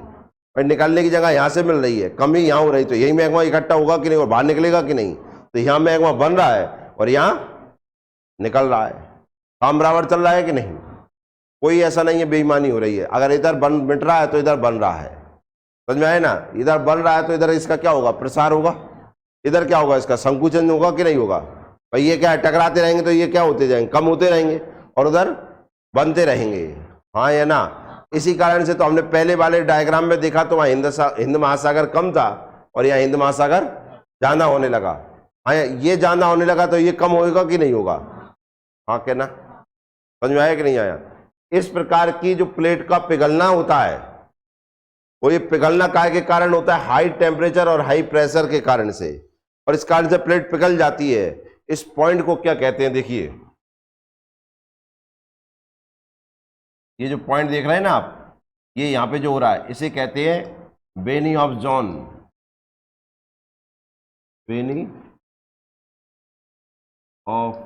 और निकलने की जगह यहां से मिल रही है, कमी यहां हो रही, तो यही मैग्मा इकट्ठा होगा कि नहीं और बाहर निकलेगा कि नहीं? तो यहां मैग्मा बन रहा है और यहां निकल रहा है। काम बराबर चल रहा है कि नहीं? कोई ऐसा नहीं है बेईमानी हो रही है। अगर इधर मिट रहा है तो इधर बन रहा है। समझ में आए ना? इधर बन रहा है तो इधर इसका क्या होगा? प्रसार होगा। इधर क्या होगा? इसका संकुचन होगा कि नहीं होगा? भाई ये क्या है, टकराते रहेंगे तो ये क्या होते जाएंगे? कम होते रहेंगे और उधर बनते रहेंगे। हाँ या ना? इसी कारण से तो हमने पहले वाले डायग्राम में देखा तो वहां हिंद महासागर कम था और यहाँ हिंद महासागर ज्यादा होने लगा। हाँ, ये ज्यादा होने लगा तो ये कम होगा कि नहीं होगा? हाँ कहना, समझ में आया कि नहीं आया? इस प्रकार की जो प्लेट का पिघलना होता है, वो ये पिघलना काय के कारण होता है? हाई टेम्परेचर और हाई प्रेशर के कारण से, और इस कारण से प्लेट पिघल जाती है। इस पॉइंट को क्या कहते हैं? देखिए, ये जो पॉइंट देख रहे हैं ना आप, ये यहां पे जो हो रहा है इसे कहते हैं बेनी ऑफ जोन। बेनी ऑफ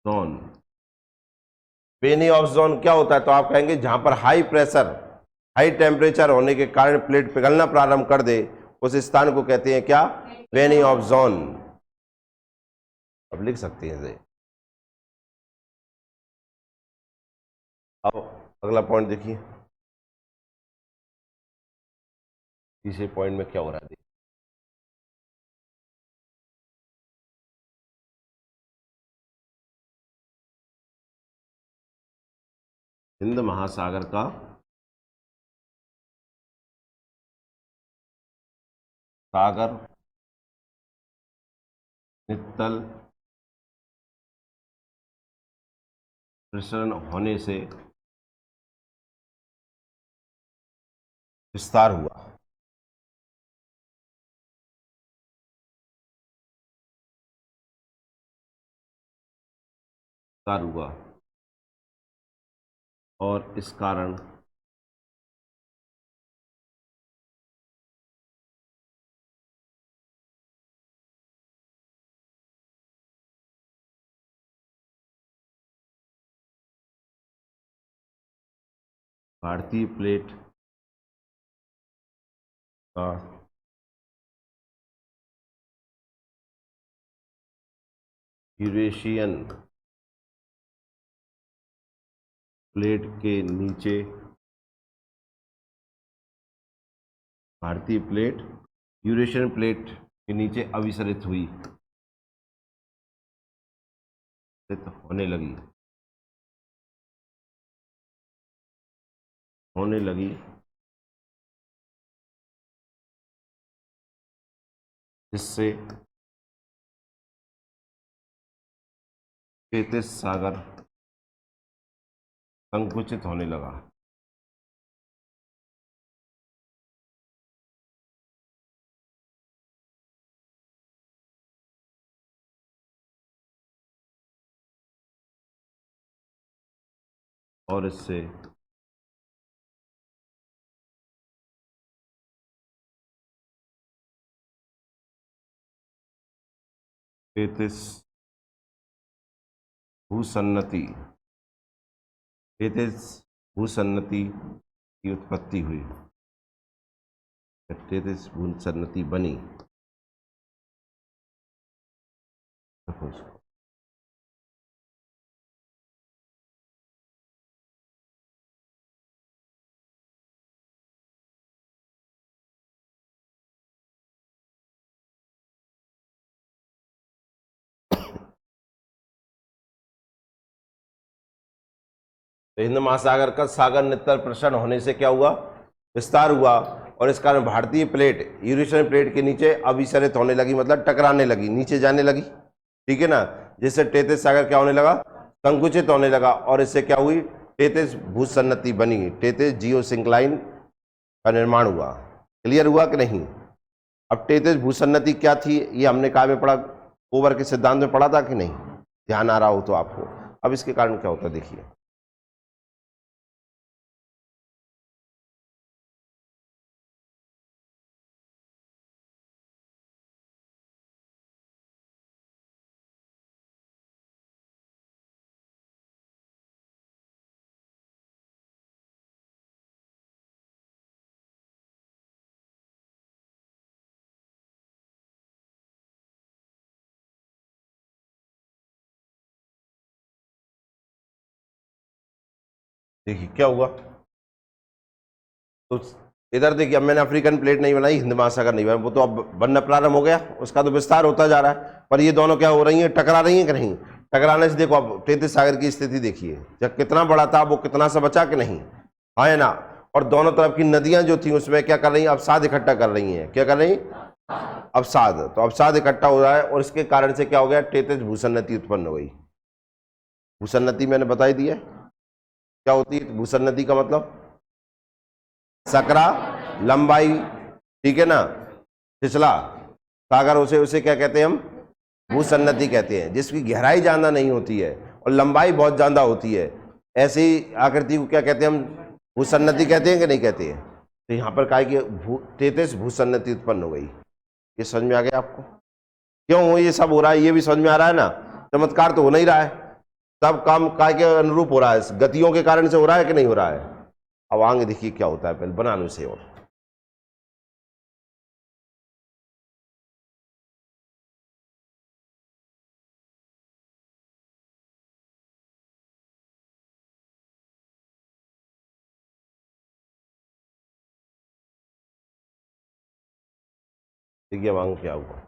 जोन। बेनी ऑफ जोन क्या होता है? तो आप कहेंगे जहां पर हाई प्रेशर हाई टेम्परेचर होने के कारण प्लेट पिघलना प्रारंभ कर दे, उस स्थान को कहते हैं क्या? बेनी ऑफ जोन। अब लिख सकते हैं इसे। अब अगला पॉइंट देखिए, तीसरे पॉइंट में क्या हो रहा है? हिंद महासागर का सागर नित्तल प्रसरण होने से विस्तार हुआ। विस्तार हुआ और इस कारण भारतीय प्लेट का यूरेशियन प्लेट के नीचे, भारतीय प्लेट यूरेशियन प्लेट के नीचे अभिसरित हुई, होने लगी जिससे तेतीस सागर संकुचित होने लगा। और इससे तेतीस भूसन्नति की उत्पत्ति हुई। तेतीस भूसन्नति बनी। तो हिंद महासागर का सागर नित्तल प्रसरण होने से क्या हुआ? विस्तार हुआ, और इस कारण भारतीय प्लेट यूरेशियन प्लेट के नीचे अभिसरित होने लगी, मतलब टकराने लगी, नीचे जाने लगी। ठीक है ना? जिससे तेतीस सागर क्या होने लगा? संकुचित होने लगा, और इससे क्या हुई? तेतीस भूसन्नति बनी, तेतीस जियोसिंक्लाइन का निर्माण हुआ। क्लियर हुआ कि नहीं? अब तेतिस भूसन्नति क्या थी, ये हमने काय में पढ़ा, ओवर के सिद्धांत में पढ़ा था कि नहीं, ध्यान आ रहा हो तो आपको। अब इसके कारण क्या होता है देखिए, देखिए क्या हुआ। तो इधर देखिए, अब मैंने अफ्रीकन प्लेट नहीं बनाई, हिंद महासागर नहीं बनाई, वो तो अब बनना प्रारंभ हो गया, उसका तो विस्तार होता जा रहा है। पर ये दोनों क्या हो रही हैं, टकरा रही हैं कि नहीं। टकराने से देखो अब तेतिस सागर की स्थिति देखिए, जब कितना बड़ा था वो कितना सा बचा कि नहीं, हाँ है ना। और दोनों तरफ की नदियां जो थी उसमें क्या कर रही हैं, अवसाद इकट्ठा कर रही हैं, क्या कर रही हैं, अवसाद। तो अवसाद इकट्ठा हो रहा है और इसके कारण से क्या हो गया, तेतिस भूसन्नति उत्पन्न हो गई। भूसन्नति मैंने बताई दी है क्या होती है। भूसन्नति का मतलब सकरा, लंबाई, ठीक है ना, फिसला सागर, उसे उसे क्या कहते हैं हम, भूसन्नति कहते हैं। जिसकी गहराई ज्यादा नहीं होती है और लंबाई बहुत ज्यादा होती है, ऐसी आकृति को क्या कहते हैं हम, भूसन्नति कहते हैं कि नहीं कहते हैं। तो यहाँ पर काय की तेतिस भूसन्नति उत्पन्न हो गई। ये समझ में आ गया आपको, क्यों ये सब हो रहा है, ये भी समझ में आ रहा है ना। चमत्कार तो हो नहीं रहा है, सब काम काय के अनुरूप हो रहा है, गतियों के कारण से हो रहा है कि नहीं हो रहा है। अब आगे देखिए क्या होता है, पहले बनाने से। और देखिए अब आगे क्या हुआ।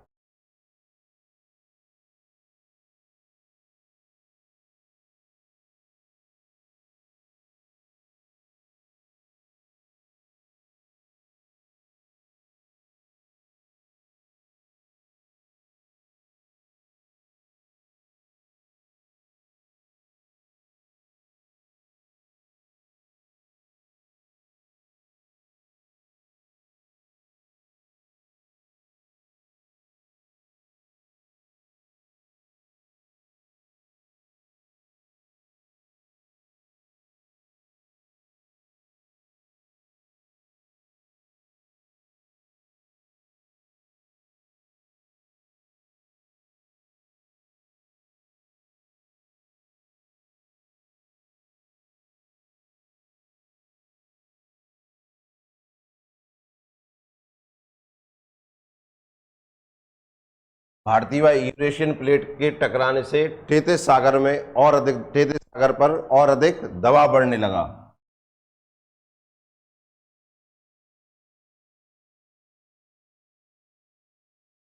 भारतीय व यूरेशियन प्लेट के टकराने से तेतिस सागर में और अधिक, तेतिस सागर पर और अधिक दबाव बढ़ने लगा।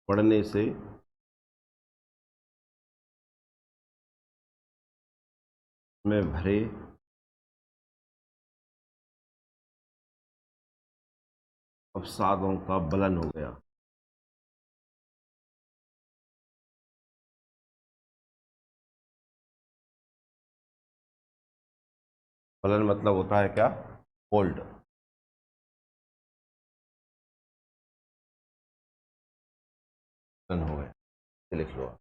बढ़ने से में भरे अवसादों का बलन हो गया। बलन मतलब होता है क्या, फोल्ड। बलन हो गया, ये लिख लो।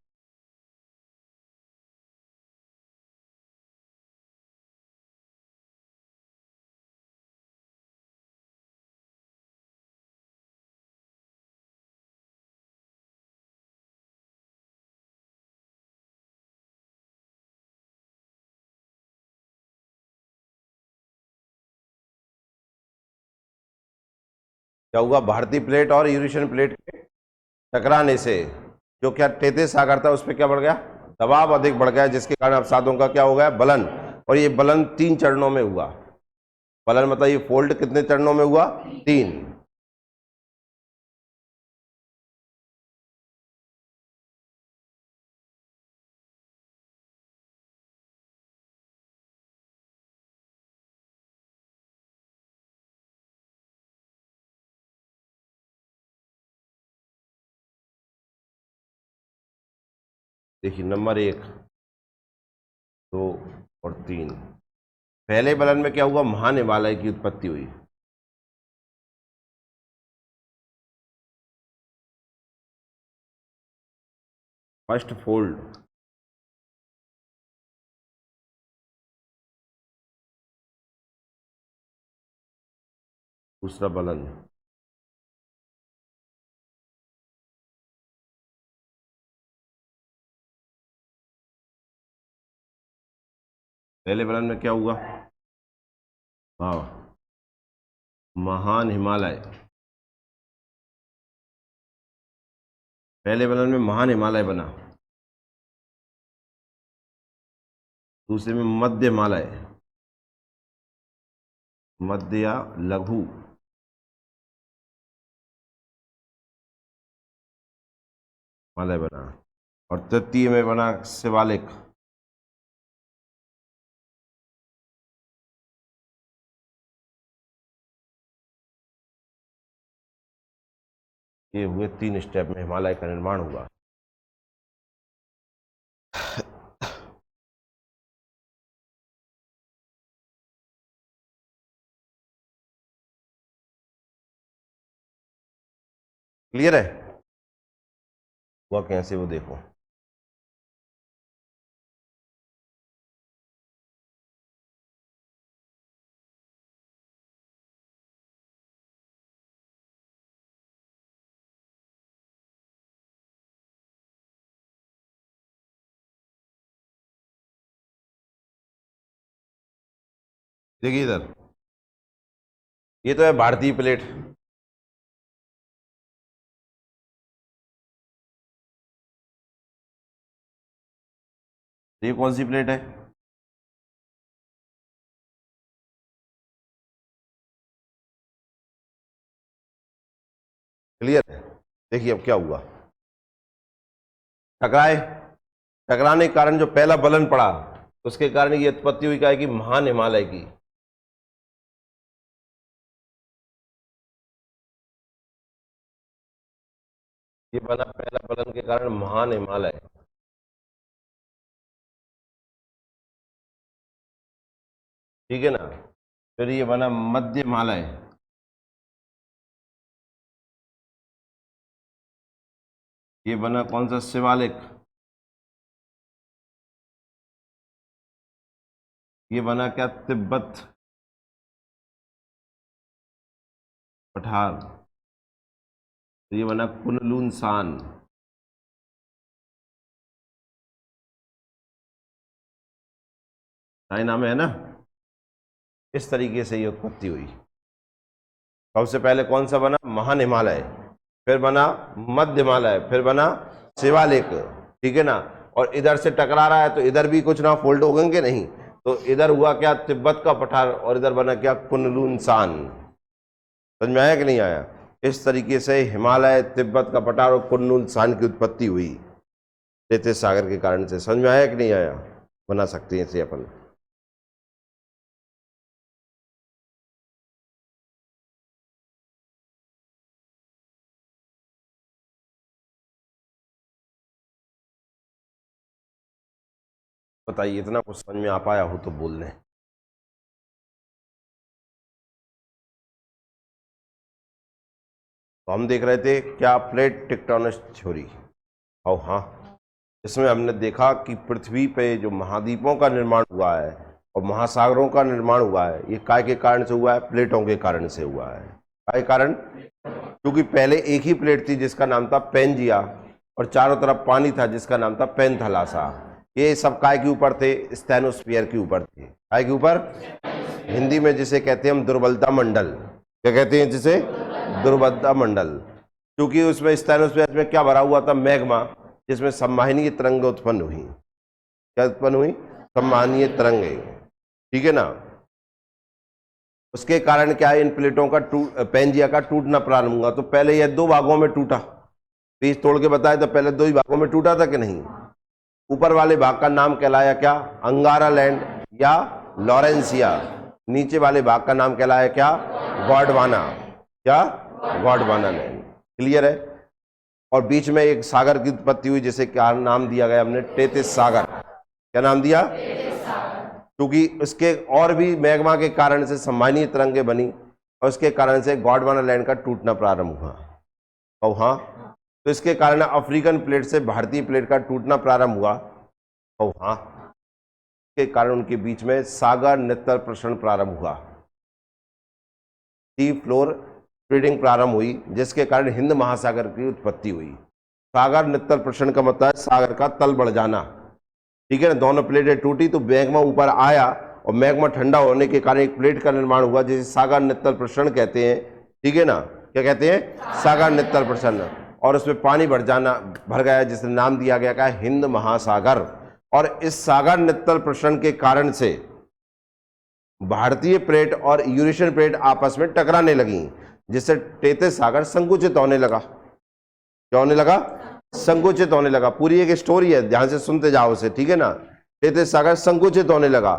क्या हुआ, भारतीय प्लेट और यूरेशियन प्लेट के टकराने से जो क्या तेतिस सागर था उस पर क्या बढ़ गया, दबाव अधिक बढ़ गया, जिसके कारण अवसादों का क्या हो गया, बलन। और ये बलन 3 चरणों में हुआ। बलन मतलब ये फोल्ड कितने चरणों में हुआ, 3। देखिए नंबर 1, 2 और 3। पहले बलन में क्या हुआ, महान हिमालय की उत्पत्ति हुई। फर्स्ट फोल्ड, दूसरा बलन, पहले बलन में क्या हुआ? वाह, महान हिमालय। पहले बलन में महान हिमालय बना, दूसरे में मध्य हिमालय, मध्य या लघु, हिमालय बना, और तृतीय में बना शिवालिक। ये हुए 3 स्टेप में हिमालय का निर्माण हुआ। क्लियर है? हुआ कैसे वो देखो। देखिए इधर, ये तो है भारतीय प्लेट, ये कौन सी प्लेट है? क्लियर है? देखिए अब क्या हुआ, टकराए, टकराने के कारण जो पहला बलन पड़ा उसके कारण ये उत्पत्ति हुई क्या है कि महान हिमालय की। ये बना पहला बलन के कारण महान हिमालय, ठीक है ना। फिर ये बना मध्य हिमालय, ये बना कौन सा? शिवालिक। ये बना क्या? तिब्बत पठार। तो ये बना कुनलून सान। सही नाम है ना। इस तरीके से ये उत्पत्ति हुई। सबसे पहले कौन सा बना? महान हिमालय, फिर बना मध्य हिमालय, फिर बना शिवालिक, ठीक है ना। और इधर से टकरा रहा है तो इधर भी कुछ ना फोल्ड होंगे नहीं, तो इधर हुआ क्या? तिब्बत का पठार, और इधर बना क्या? कुनलून सान। समझ में आया कि नहीं आया? इस तरीके से हिमालय, तिब्बत का पठार और कुनलून सान की उत्पत्ति हुई तैतीस सागर के कारण से। समझ में आया कि नहीं आया? बना सकते हैं इसे अपन। बताइए, इतना कुछ समझ में आ पाया हो तो बोल लें। तो हम देख रहे थे क्या? Plate tectonic theory. और हाँ, इसमें हमने देखा कि पृथ्वी पे जो महाद्वीपों का निर्माण हुआ है और महासागरों का निर्माण हुआ है, ये काय के कारण से हुआ है? प्लेटों के कारण से हुआ है। काय कारण? क्योंकि पहले एक ही प्लेट थी जिसका नाम था पेंजिया, और चारों तरफ पानी था जिसका नाम था पेंथलासा। ये सब काय के ऊपर थे? स्टेनोस्फीयर के ऊपर थे। काय के ऊपर? हिंदी में जिसे कहते हैं हम दुर्बलता मंडल। क्या कहते हैं जिसे? दुर्बलता मंडल। क्योंकि उसमें स्टेनोस्फीयर में क्या भरा हुआ था? मैग्मा, जिसमें संवहनीय तरंग उत्पन्न हुई। क्या उत्पन्न हुई? संवहनीय तरंगे, ठीक है ना। उसके कारण क्या है? इन प्लेटों का पेंजिया का टूटना प्रारंभ हुआ। तो पहले यह 2 भागों में टूटा, बीच तोड़ के बताए तो पहले 2 ही भागों में टूटा था कि नहीं। ऊपर वाले भाग का नाम कहलाया क्या? अंगारा लैंड या लॉरेंसिया। नीचे वाले भाग का नाम कहलाया क्या? गॉडवाना। क्या? गॉडवाना लैंड। क्लियर है? और बीच में एक सागर की उत्पत्ति हुई जिसे क्या नाम दिया गया हमने? टेथिस सागर। क्या नाम दिया? क्योंकि उसके और भी मैग्मा के कारण से संवहनीय तरंगे बनी और उसके कारण से गॉडवाना लैंड का टूटना प्रारंभ हुआ। और हाँ, तो इसके कारण अफ्रीकन प्लेट से भारतीय प्लेट का टूटना प्रारंभ हुआ। और हाँ, के कारण उनके बीच में सागर नित्तर प्रसरण प्रारंभ हुआ, सी फ्लोर ट्रेडिंग प्रारंभ हुई, जिसके कारण हिंद महासागर की उत्पत्ति हुई। सागर नित्तर प्रसरण का मतलब है सागर का तल बढ़ जाना, ठीक है ना। दोनों प्लेटें टूटी तो मैग्मा ऊपर आया और मैग्मा ठंडा होने के कारण एक प्लेट का निर्माण हुआ, जिसे सागर नित्तर प्रसरण कहते हैं, ठीक है ना। क्या कहते हैं? सागर नित्तर प्रसरण। और उसमें पानी भर गया, जिससे नाम दिया गया क्या? हिंद महासागर। और इस सागर नित्तर प्रसरण के कारण से भारतीय प्लेट और यूरेशियन प्लेट आपस में टकराने लगी, जिससे टेथिस सागर संकुचित होने लगा। क्या होने लगा? संकुचित होने लगा। पूरी एक स्टोरी है, ध्यान से सुनते जाओ उसे, ठीक है ना। टेथिस सागर संकुचित होने लगा।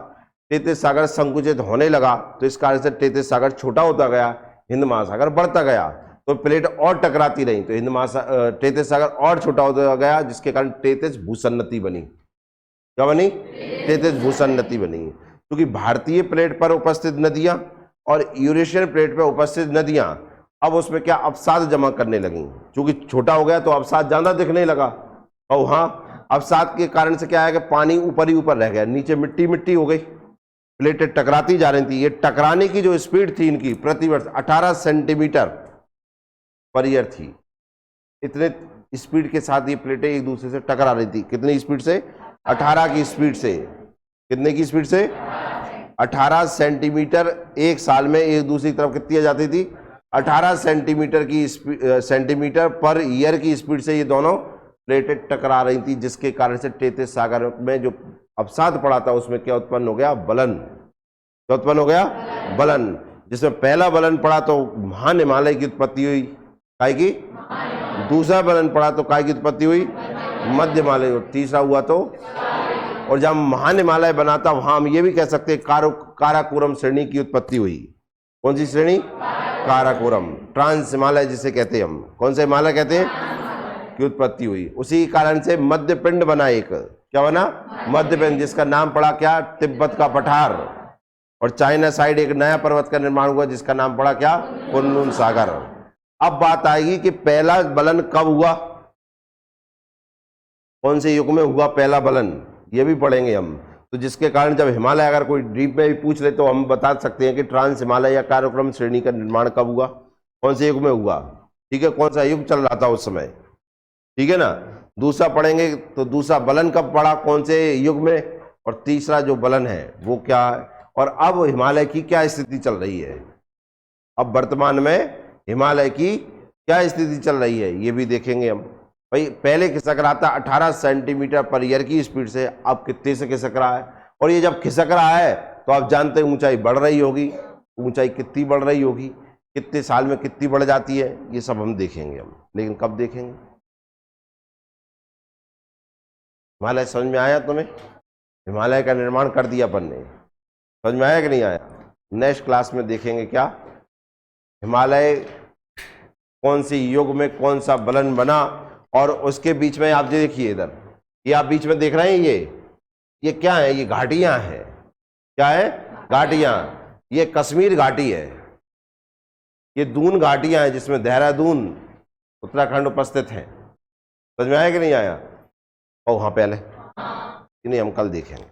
टेथिस सागर संकुचित होने लगा तो इस कारण से टेथिस सागर छोटा होता गया, हिंद महासागर बढ़ता गया, तो प्लेट और टकराती रही, तो टेथिस सागर और छोटा होता गया, जिसके कारण टेथिस भूसन्नति बनी। क्या बनी? टेथिस भूसन्नति बनी। क्योंकि भारतीय प्लेट पर उपस्थित नदियां और यूरेशियन प्लेट पर उपस्थित नदियां अब उसमें क्या अवसाद जमा करने लगी। क्योंकि छोटा हो गया तो अवसाद ज्यादा दिखने लगा, और हाँ, अवसाद के कारण से क्या है कि पानी ऊपर ही ऊपर रह गया, नीचे मिट्टी मिट्टी हो गई। प्लेटें टकराती जा रही थी। ये टकराने की जो स्पीड थी इनकी प्रतिवर्ष 18 सेंटीमीटर पर ईयर थी। इतने स्पीड के साथ ये प्लेटें एक दूसरे से टकरा रही थी। कितनी स्पीड से? 18 की स्पीड से। कितने की स्पीड से? 18 सेंटीमीटर एक साल में एक दूसरी तरफ कितनी आ जाती थी? 18 सेंटीमीटर पर ईयर की स्पीड से ये दोनों प्लेटें टकरा रही थी, जिसके कारण से टेथिस सागर में जो अवसाद पड़ा था उसमें क्या उत्पन्न हो गया? बलन। क्या उत्पन्न हो गया? बलन। जिसमें पहला बलन पड़ा तो महान हिमालय की उत्पत्ति हुई, काय की। दूसरा बलन पड़ा तो काय की उत्पत्ति हुई? मध्य हिमालय। तीसरा हुआ तो, और जब महान हिमालय बना था वहां हम ये भी कह सकते हैं काराकोरम श्रेणी की उत्पत्ति हुई। कौन सी श्रेणी? काराकोरम, ट्रांस हिमालय जिसे कहते हैं हम। कौन सा हिमालय कहते हैं? की उत्पत्ति हुई। उसी कारण से मध्य पिंड बना एक। क्या बना? मध्य पिंड, जिसका नाम पड़ा क्या? तिब्बत का पठार। और चाइना साइड एक नया पर्वत का निर्माण हुआ, जिसका नाम पड़ा क्या? कुनलुन सागर। अब बात आएगी कि पहला बलन कब हुआ, कौन से युग में हुआ पहला बलन, ये भी पढ़ेंगे हम। तो जिसके कारण जब हिमालय अगर कोई डीप में भी पूछ ले तो हम बता सकते हैं कि ट्रांस हिमालय या काराकोरम श्रेणी का निर्माण कब हुआ, कौन से युग में हुआ, ठीक है, कौन सा युग चल रहा था उस समय, ठीक है ना। दूसरा पढ़ेंगे तो दूसरा बलन कब पड़ा, कौन से युग में, और तीसरा जो बलन है वो क्या है, और अब हिमालय की क्या स्थिति चल रही है, अब वर्तमान में हिमालय की क्या स्थिति चल रही है, ये भी देखेंगे हम। भाई पहले खिसक रहा था 18 सेंटीमीटर पर ईयर की स्पीड से, अब कितने से खिसक रहा है, और ये जब खिसक रहा है तो आप जानते हैं ऊंचाई बढ़ रही होगी, ऊंचाई कितनी बढ़ रही होगी, कितने साल में कितनी बढ़ जाती है, ये सब हम देखेंगे हम। लेकिन कब देखेंगे? हिमालय समझ में आया तुम्हें? हिमालय का निर्माण कर दिया अपन ने, समझ में आया कि नहीं आया? नेक्स्ट क्लास में देखेंगे क्या हिमालय कौन सी युग में कौन सा बलन बना, और उसके बीच में आप देखिए इधर, ये आप बीच में देख रहे हैं, ये क्या है, ये घाटियां हैं। क्या है? घाटियां। ये कश्मीर घाटी है, ये दून घाटियां हैं, जिसमें देहरादून उत्तराखंड उपस्थित है। समझ में आया कि नहीं आया? और वहां पहले नहीं, हम कल देखेंगे।